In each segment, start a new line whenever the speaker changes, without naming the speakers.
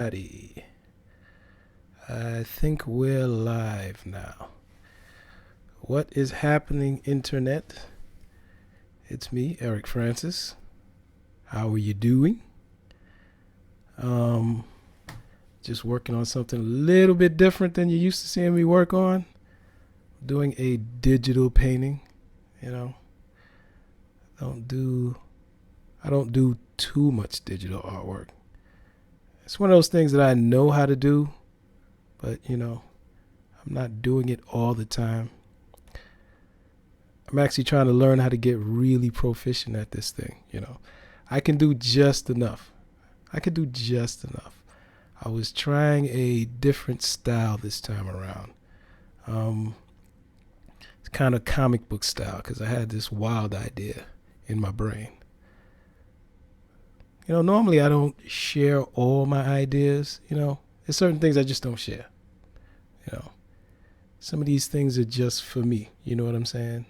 Alrighty. I think we're live now. What is happening, Internet? It's me, Eric Francis. How are you doing? Um, just working on something a little bit different than you used to seeing me work on. Doing a digital painting. You know, I don't do I don't do too much digital artwork. It's one of those things that I know how to do, but I'm not doing it all the time. I'm actually trying to learn how to get really proficient at this thing. I can do just enough. I can do just enough. I was trying a different style this time around. Um, it's kind of comic book style because I had this wild idea in my brain. Normally I don't share all my ideas. There's certain things I just don't share. You know, some of these things are just for me. You know what I'm saying?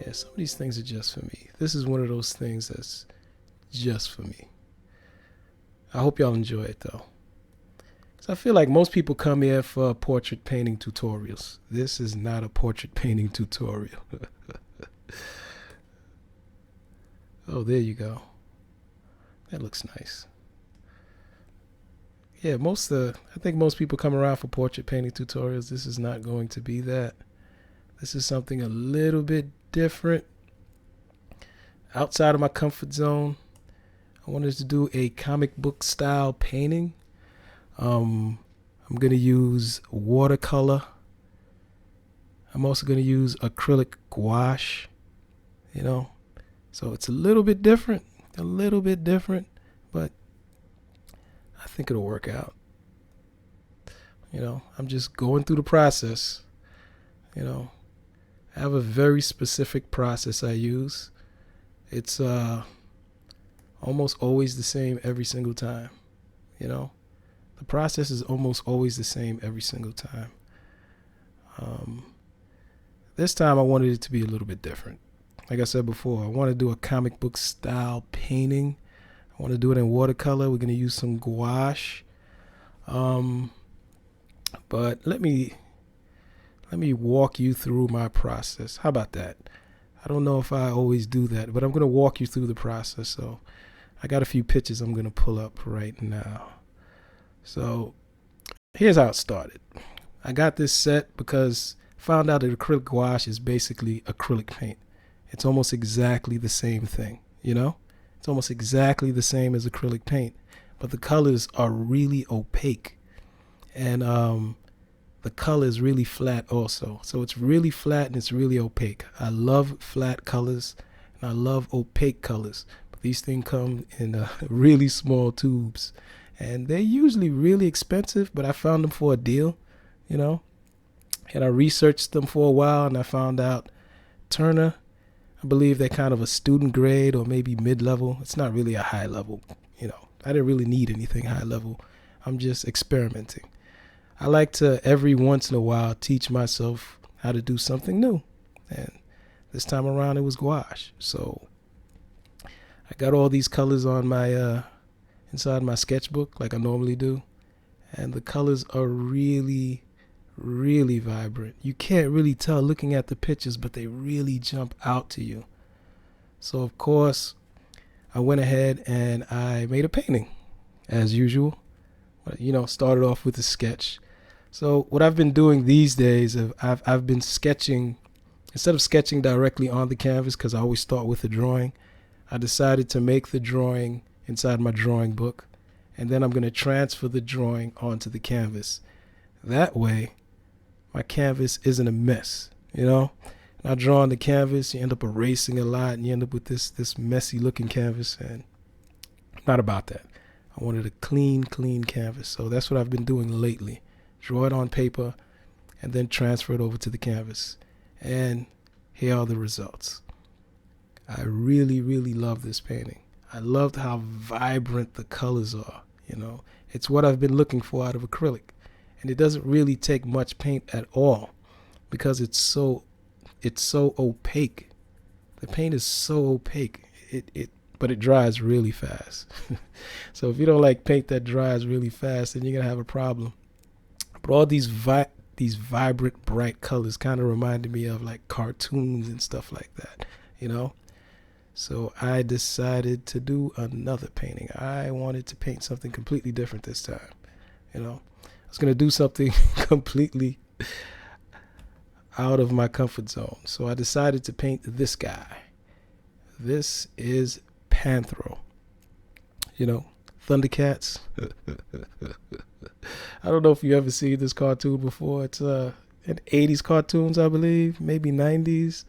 Yeah, some of these things are just for me. This is one of those things that's just for me. I hope y'all enjoy it though. So I feel like most people come here for portrait painting tutorials. This is not a portrait painting tutorial. Oh, there you go. That looks nice. Yeah, I think most people come around for portrait painting tutorials. This is not going to be that. This is something a little bit different, outside of my comfort zone. I wanted to do a comic book style painting. I'm going to use watercolor. I'm also going to use acrylic gouache, you know. So it's a little bit different, but I think it'll work out. I'm just going through the process. I have a very specific process I use. It's almost always the same every single time. You know, the process is almost always the same every single time. Um, this time I wanted it to be a little bit different. Like I said before, I want to do a comic book style painting. I want to do it in watercolor. We're going to use some gouache. But let me walk you through my process. How about that? I don't know if I always do that, but I'm going to walk you through the process. So I got a few pictures I'm going to pull up right now. So here's how it started. I got this set because I found out that acrylic gouache is basically acrylic paint. It's almost exactly the same thing, It's almost exactly the same as acrylic paint, but the colors are really opaque. And the color is really flat also. So it's really flat and it's really opaque. I love flat colors and I love opaque colors. But these things come in really small tubes. And they're usually really expensive, but I found them for a deal, And I researched them for a while and I found out Turner, I believe they're kind of a student grade or maybe mid-level. It's not really a high level, I didn't really need anything high level. I'm just experimenting. I like to every once in a while teach myself how to do something new. And this time around it was gouache. So I got all these colors on my inside my sketchbook like I normally do. And the colors are really, really vibrant. You can't really tell looking at the pictures, but they really jump out to you. So of course, I went ahead and I made a painting as usual. Started off with a sketch. So what I've been doing these days, I've been sketching, instead of sketching directly on the canvas, because I always start with a drawing, I decided to make the drawing inside my drawing book, and then I'm going to transfer the drawing onto the canvas. That way, my canvas isn't a mess, And I draw on the canvas, you end up erasing a lot, and you end up with this messy looking canvas, and I'm not about that. I wanted a clean canvas, so that's what I've been doing lately. Draw it on paper, and then transfer it over to the canvas. And here are the results. I really, really love this painting. I loved how vibrant the colors are, It's what I've been looking for out of acrylic. And it doesn't really take much paint at all because it's so opaque. The paint is so opaque. It but it dries really fast. So if you don't like paint that dries really fast, then you're gonna have a problem. But all these vibrant, bright colors kind of reminded me of like cartoons and stuff like that, you know. So I decided to do another painting. I wanted to paint something completely different this time, you know. I was gonna do something completely out of my comfort zone. So I decided to paint this guy. This is Panthro. You know, Thundercats. I don't know if you ever seen this cartoon before. It's an 80s cartoons, I believe, maybe 90s.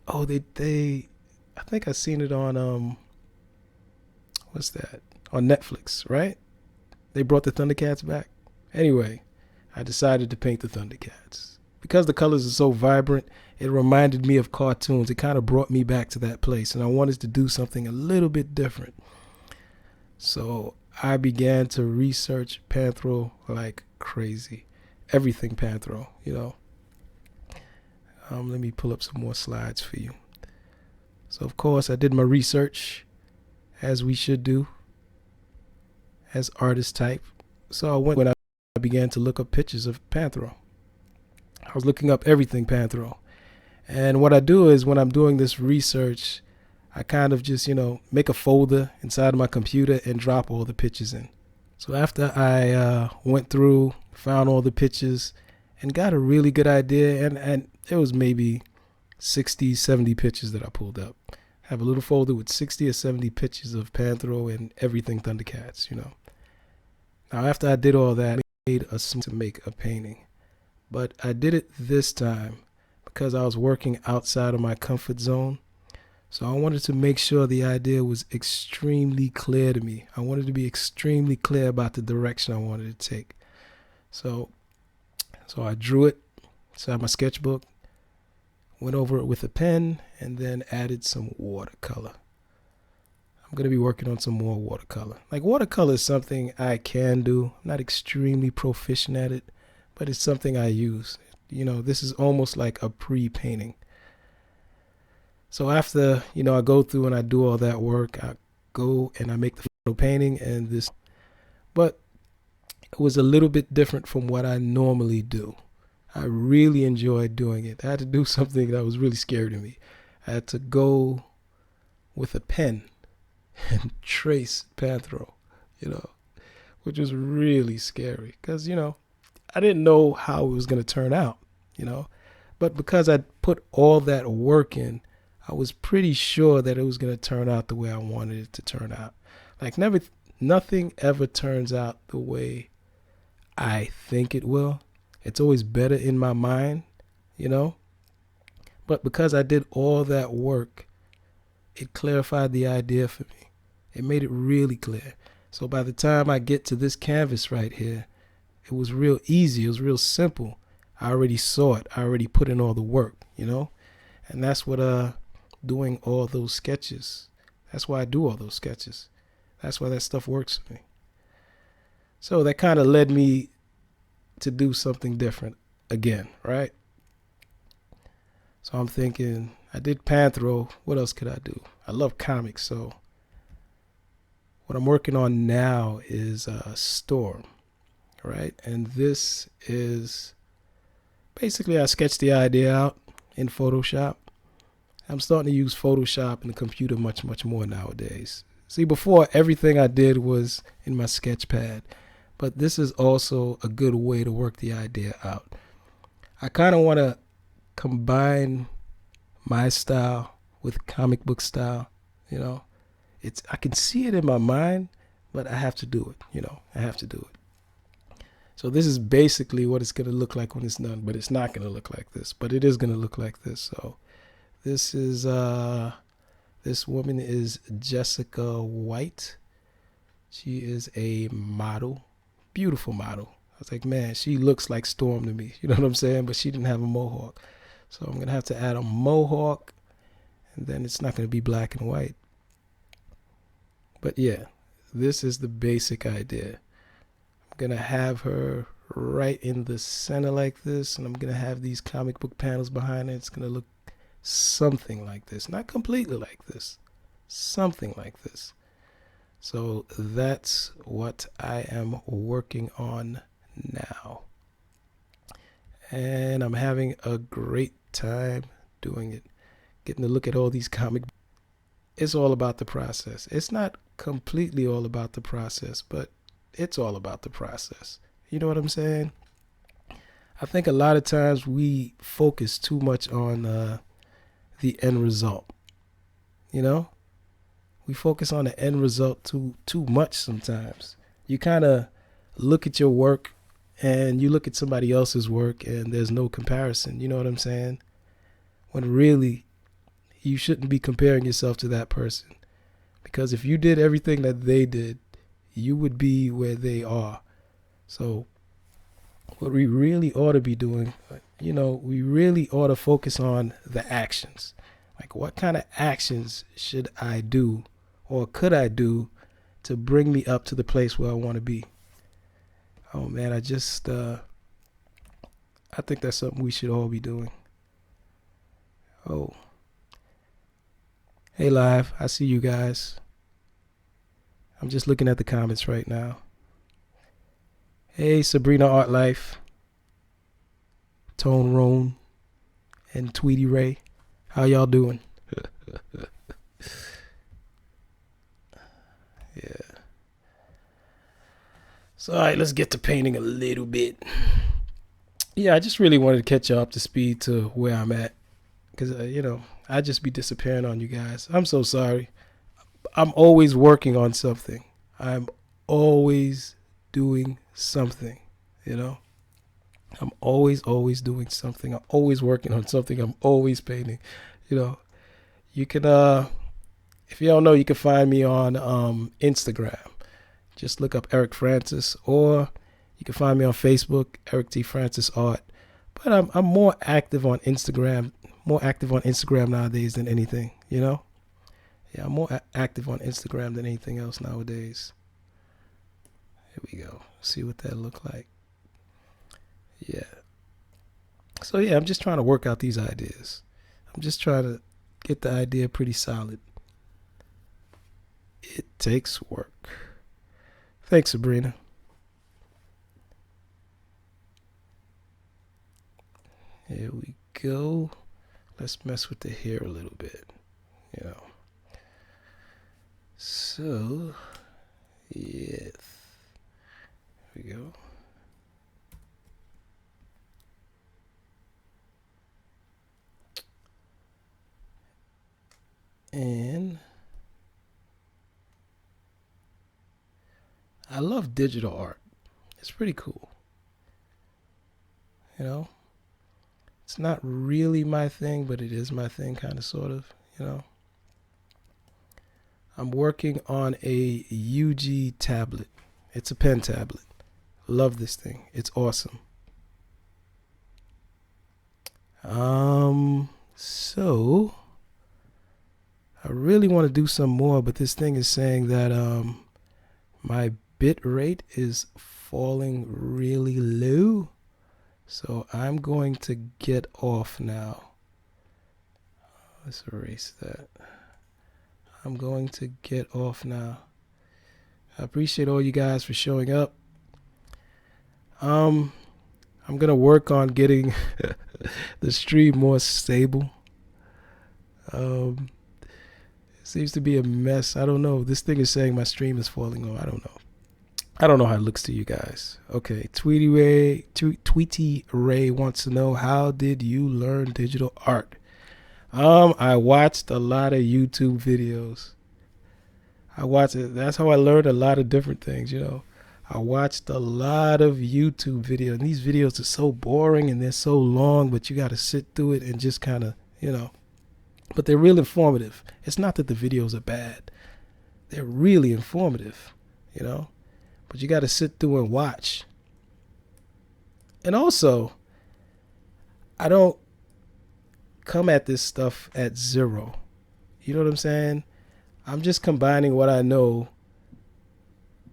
Oh, they I think I seen it on what's that? On Netflix, right? They brought the Thundercats back. Anyway, I decided to paint the Thundercats. Because the colors are so vibrant, it reminded me of cartoons. It kind of brought me back to that place, and I wanted to do something a little bit different. So I began to research Panthro like crazy. Everything Panthro, you know. Let me pull up some more slides for you. So of course I did my research, as we should do, as artist type. So I began to look up pictures of Panthro. I was looking up everything Panthro. And what I do is when I'm doing this research, I kind of just, make a folder inside of my computer and drop all the pictures in. So after I went through, found all the pictures, and got a really good idea, and there was maybe 60, 70 pictures that I pulled up. I have a little folder with 60 or 70 pictures of Panthro and everything Thundercats, Now after I did all that, I made to make a painting. But I did it this time because I was working outside of my comfort zone. So I wanted to make sure the idea was extremely clear to me. I wanted to be extremely clear about the direction I wanted to take. So I drew it inside my sketchbook, went over it with a pen, and then added some watercolor. I'm going to be working on some more watercolor. Like, watercolor is something I can do. I'm not extremely proficient at it, but it's something I use. This is almost like a pre-painting. So after, I go through and I do all that work, I go and I make the final painting and this. But it was a little bit different from what I normally do. I really enjoyed doing it. I had to do something that was really scary to me. I had to go with a pen and trace Panthro, which was really scary because, I didn't know how it was going to turn out, But because I put all that work in, I was pretty sure that it was going to turn out the way I wanted it to turn out. Like, nothing ever turns out the way I think it will. It's always better in my mind, But because I did all that work, it clarified the idea for me. It made it really clear. So by the time I get to this canvas right here, it was real easy. It was real simple. I already saw it. I already put in all the work, And that's what doing all those sketches. That's why I do all those sketches. That's why that stuff works for me. So that kind of led me to do something different again, right? So I'm thinking, I did Panthro. What else could I do? I love comics, so what I'm working on now is Storm, right? And this is basically, I sketched the idea out in Photoshop. I'm starting to use Photoshop and the computer much, much more nowadays. See, before, everything I did was in my sketch pad, but this is also a good way to work the idea out. I kind of want to combine my style with comic book style, I can see it in my mind, but I have to do it, I have to do it. So this is basically what it's going to look like when it's done, but it's not going to look like this, but it is going to look like this. So this is, this woman is Jessica White. She is a model, beautiful model. I was like, man, she looks like Storm to me. You know what I'm saying? But she didn't have a mohawk. So I'm going to have to add a mohawk, and then it's not going to be black and white. But yeah, this is the basic idea. I'm going to have her right in the center like this, and I'm going to have these comic book panels behind it. It's going to look something like this. Not completely like this. something like this. So that's what I am working on now. And I'm having a great time doing it. Getting to look at all these comic. It's all about the process. It's not completely all about the process, but it's all about the process. You know what I'm saying? I think a lot of times we focus too much on the end result. You know, we focus on the end result too much sometimes. You kind of look at your work and you look at somebody else's work and there's no comparison. You know what I'm saying? When really you shouldn't be comparing yourself to that person, because if you did everything that they did, you would be where they are. So what we really ought to be doing, we really ought to focus on the actions. Like, what kind of actions should I do or could I do to bring me up to the place where I want to be? Oh man, I think that's something we should all be doing. Oh, hey live, I see you guys. I'm just looking at the comments right now. Hey Sabrina Art Life, Tone Roan, and Tweety Ray, how y'all doing? Yeah. So, all right, let's get to painting a little bit. Yeah, I just really wanted to catch you up to speed to where I'm at. Because, I just be disappearing on you guys. I'm so sorry. I'm always working on something. I'm always doing something, I'm always doing something. I'm always working on something. I'm always painting. You can, if you don't know, you can find me on Instagram. Just look up Eric Francis, or you can find me on Facebook, Eric T. Francis Art. But I'm more active on Instagram, nowadays than anything, Yeah, I'm more active on Instagram than anything else nowadays. Here we go. See what that look like. Yeah. So yeah, I'm just trying to work out these ideas. I'm just trying to get the idea pretty solid. It takes work. Thanks, Sabrina. Here we go. Let's mess with the hair a little bit. So, yes. Here we go. And I love digital art. It's pretty cool. It's not really my thing, but it is my thing, kind of, sort of, I'm working on a UG tablet. It's a pen tablet. Love this thing. It's awesome. So I really want to do some more, but this thing is saying that my bit rate is falling really low. So I'm going to get off now. Let's erase that. I'm going to get off now. I appreciate all you guys for showing up. I'm going to work on getting the stream more stable. It seems to be a mess. I don't know. This thing is saying my stream is falling off. I don't know. I don't know how it looks to you guys. Okay, Tweety Ray wants to know, how did you learn digital art? I watched a lot of YouTube videos. That's how I learned a lot of different things, I watched a lot of YouTube videos, and these videos are so boring and they're so long, but you got to sit through it and just kind of, but they're real informative. It's not that the videos are bad. They're really informative, but you got to sit through and watch. And also, I don't come at this stuff at zero. You know what I'm saying? I'm just combining what I know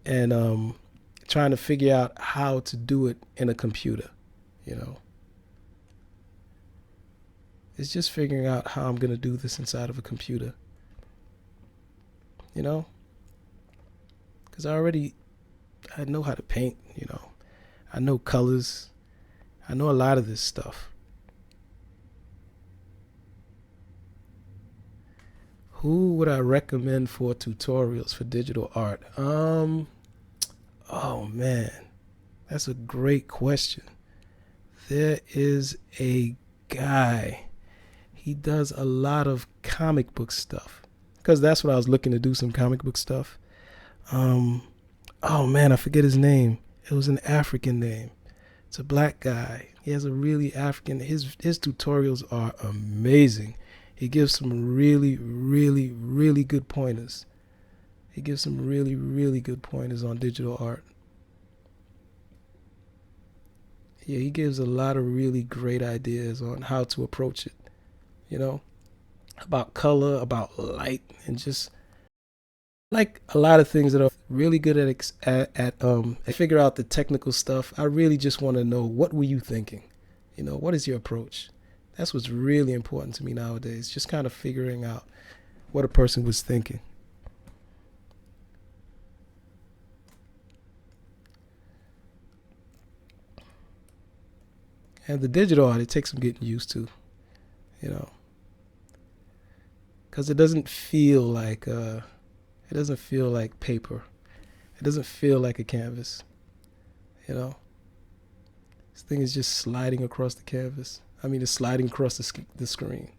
and trying to figure out how to do it in a computer, It's just figuring out how I'm going to do this inside of a computer. you know, because I know how to paint, you know. I know colors. I know a lot of this stuff. Who would I recommend for tutorials for digital art? Oh man, that's a great question. There is a guy. He does a lot of comic book stuff because that's what I was looking to do, some comic book stuff. Um, oh man, I forget his name. It was an African name. It's a black guy. He has a really African. His tutorials are amazing. He gives some really, really, really good pointers. He gives some really, really good pointers on digital art. Yeah, he gives a lot of really great ideas on how to approach it, you know, about color, about light, and just like a lot of things that are really good at figure out the technical stuff. I really just want to know, what were you thinking? You know, what is your approach? That's what's really important to me nowadays. Just kind of figuring out what a person was thinking. And the digital art, it takes some getting used to, you know, because it doesn't feel like paper. It doesn't feel like a canvas, you know. This thing is just sliding across the canvas. I mean, it's sliding across the screen.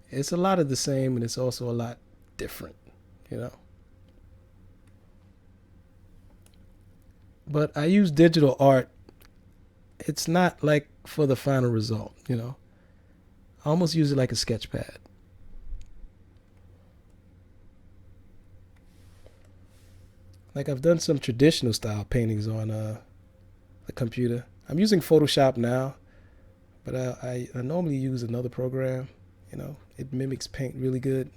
It's a lot of the same, and it's also a lot different, you know. But I use digital art. It's not like for the final result, you know. I almost use it like a sketch pad. Like I've done some traditional style paintings on the computer. I'm using Photoshop now, but I normally use another program. You know, it mimics paint really good.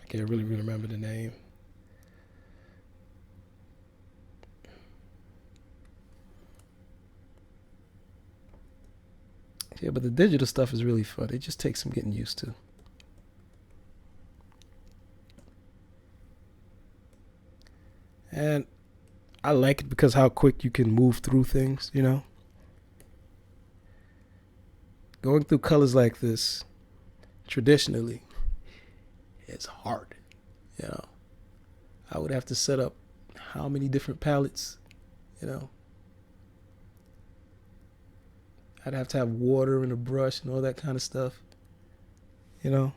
I can't really remember the name. Yeah, but the digital stuff is really fun. It just takes some getting used to. And I like it because how quick you can move through things, you know? Going through colors like this traditionally is hard, you know? I would have to set up how many different palettes, you know? I'd have to have water and a brush and all that kind of stuff, you know?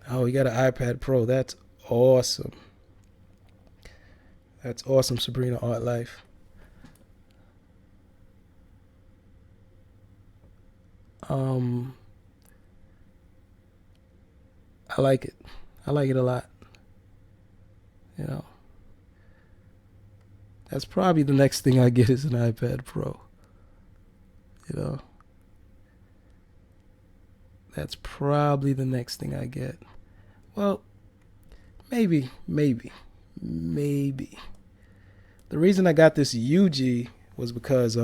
Oh, you got an iPad Pro. That's awesome. That's awesome, Sabrina Art Life. Um, I like it. I like it a lot. You know, that's probably the next thing I get is an iPad Pro. You know, that's probably the next thing I get. Well, maybe. The reason I got this UG was because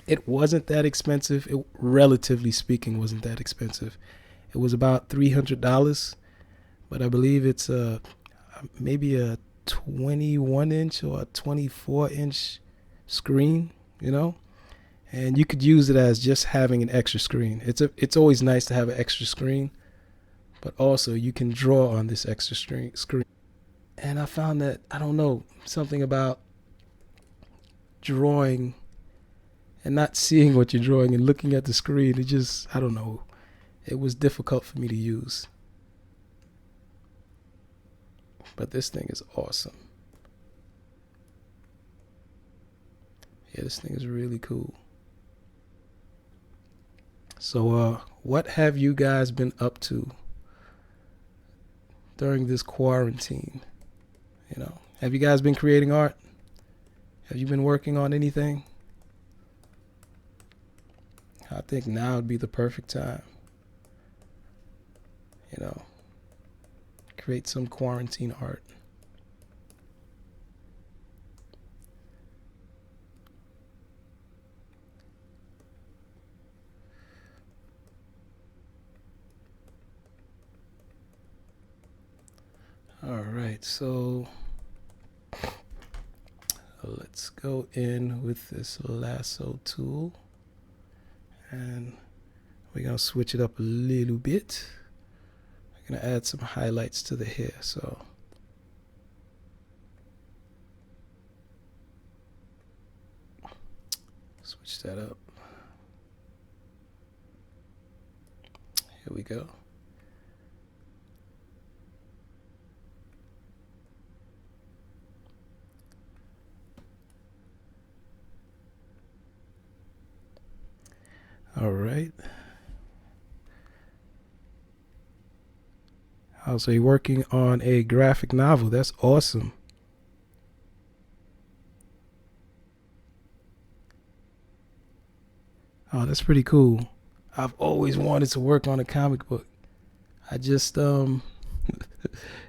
it wasn't that expensive. It, relatively speaking, wasn't that expensive. It was about $300, but I believe it's maybe a 21 inch or a 24-inch screen. You know, and you could use it as just having an extra screen. It's always nice to have an extra screen, but also you can draw on this extra screen. And I found that, I don't know, something about drawing and not seeing what you're drawing and looking at the screen, it just, I don't know, it was difficult for me to use. But this thing is awesome. Yeah, this thing is really cool. So, what have you guys been up to during this quarantine? You know, have you guys been creating art? Have you been working on anything? I think now would be the perfect time. You know, create some quarantine art. All right, so let's go in with this lasso tool, and we're gonna switch it up a little bit. I'm gonna add some highlights to the hair, so switch that up. Here we go. All right. So you're working on a graphic novel. That's awesome. Oh, that's pretty cool. I've always wanted to work on a comic book. I just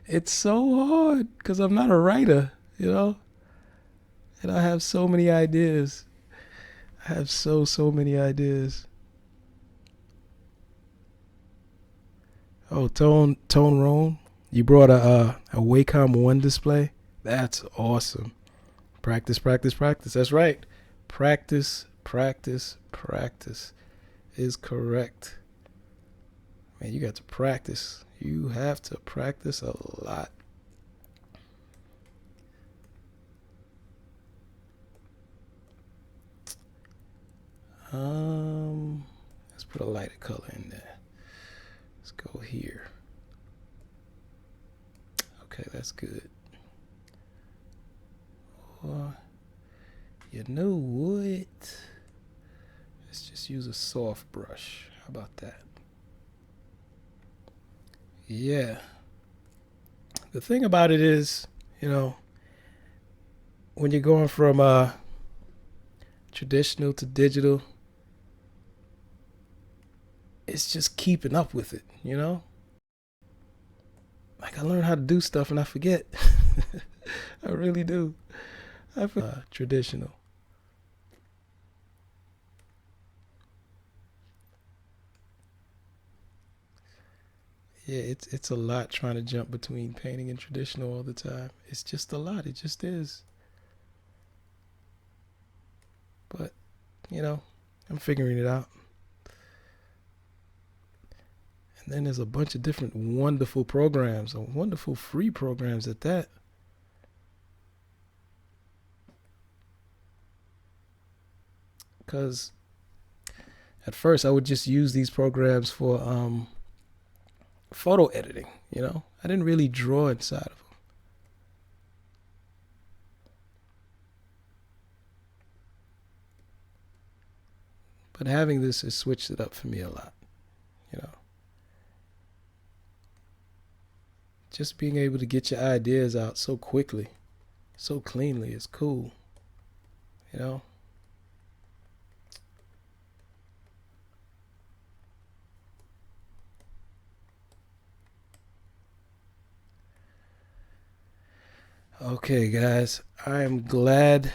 it's so hard because I'm not a writer, you know? And I have so many ideas. I have so many ideas. Oh, Tone Roam. You brought a Wacom One display. That's awesome. Practice, practice, practice. That's right. Practice, practice, practice is correct. Man, you got to practice. You have to practice a lot. Let's put a lighter color in there. Let's go here. Okay, that's good. Or, you know what? Let's just use a soft brush. How about that? Yeah. The thing about it is, you know, when you're going from traditional to digital, it's just keeping up with it, you know? Like I learn how to do stuff and I forget. I really do. I forget traditional. Yeah, it's a lot trying to jump between painting and traditional all the time. It's just a lot. It just is. But, you know, I'm figuring it out. And then there's a bunch of different wonderful programs, wonderful free programs at that. Because at first I would just use these programs for photo editing, you know? I didn't really draw inside of them. But having this has switched it up for me a lot, you know? Just being able to get your ideas out so quickly, so cleanly is cool, you know? Okay, guys, I am glad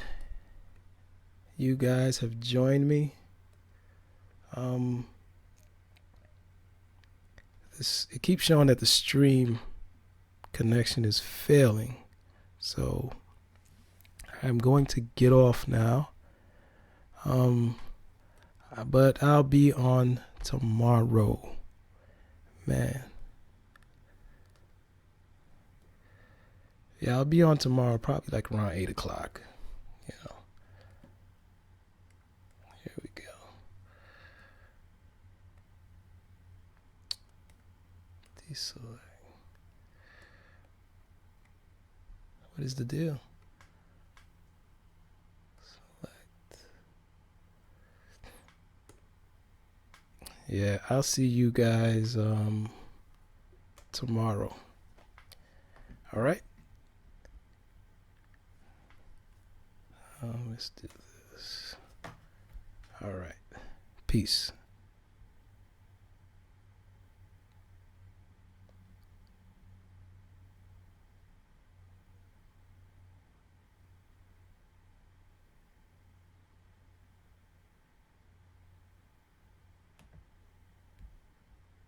you guys have joined me. It keeps showing that the stream connection is failing, so I'm going to get off now. But I'll be on tomorrow, man. Yeah, I'll be on tomorrow, probably like around 8 o'clock. You know. Here we go. Deselect. What is the deal? Select. Yeah, I'll see you guys tomorrow. All right. Let's do this. All right. Peace.